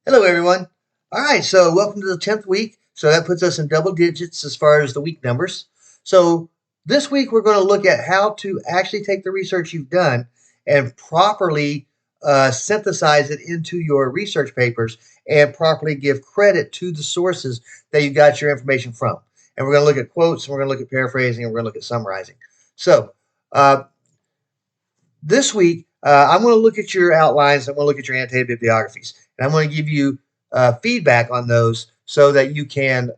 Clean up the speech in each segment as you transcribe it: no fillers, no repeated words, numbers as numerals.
Hello, everyone. All right, so welcome to the 10th week. So that puts us in double digits as far as the week numbers. So this week, we're going to look at how to actually take the research you've done and properly synthesize it into your research papers and properly give credit to the sources that you got your information from. And we're going to look at quotes, and we're going to look at paraphrasing, and we're going to look at summarizing. So uh, this week, I'm going to look at your outlines. I'm going to look at your annotated bibliographies, and I'm going to give you feedback on those so that you can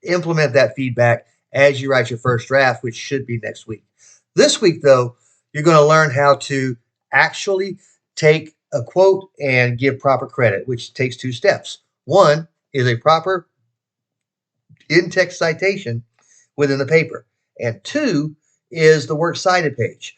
implement that feedback as you write your first draft, which should be next week. This week, though, you're going to learn how to actually take a quote and give proper credit, which takes two steps. One is a proper in-text citation within the paper, and two is the works cited page.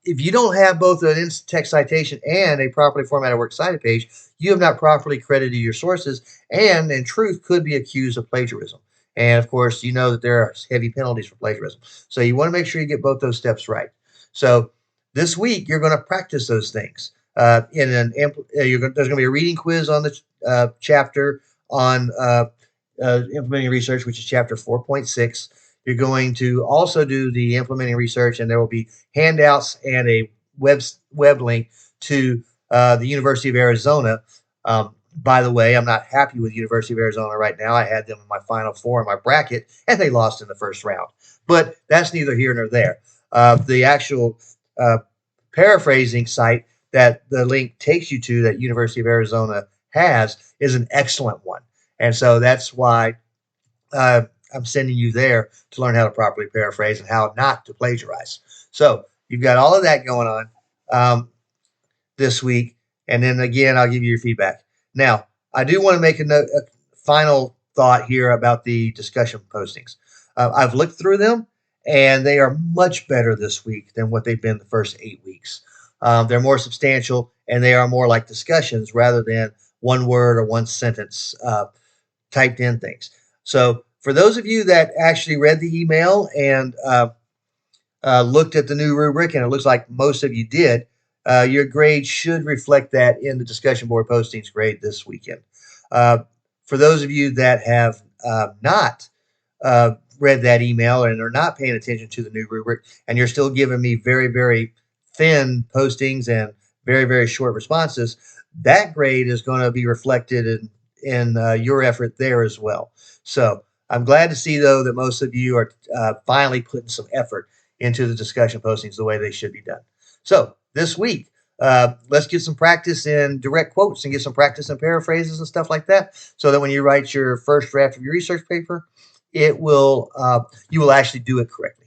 If you don't have both an in-text citation and a properly formatted works cited page, you have not properly credited your sources, and in truth, could be accused of plagiarism. And of course, you know that there are heavy penalties for plagiarism. So you want to make sure you get both those steps right. So this week, you're going to practice those things. There's going to be a reading quiz on the chapter on implementing research, which is chapter 4.6. You're going to also do the implementing research, and there will be handouts and a web link to the University of Arizona. By the way, I'm not happy with University of Arizona right now. I had them in my Final Four in my bracket, and they lost in the first round. But that's neither here nor there. The actual uh, paraphrasing site that the link takes you to that University of Arizona has is an excellent one. And so that's why uh, I'm sending you there to learn how to properly paraphrase and how not to plagiarize. So you've got all of that going on this week. And then again, I'll give you your feedback. Now, I do want to make a final thought here about the discussion postings. I've looked through them, and they are much better this week than what they've been the first 8 weeks. They're more substantial, and they are more like discussions rather than one word or one sentence typed in things. So for those of you that actually read the email and looked at the new rubric, and it looks like most of you did, your grade should reflect that in the discussion board postings grade this weekend. Uh, for those of you that have not read that email and are not paying attention to the new rubric, and you're still giving me very, very thin postings and very, very short responses, that grade is going to be reflected in your effort there as well. So I'm glad to see, though, that most of you are finally putting some effort into the discussion postings the way they should be done. So this week, let's get some practice in direct quotes and get some practice in paraphrases and stuff like that, so that when you write your first draft of your research paper, it will you will actually do it correctly.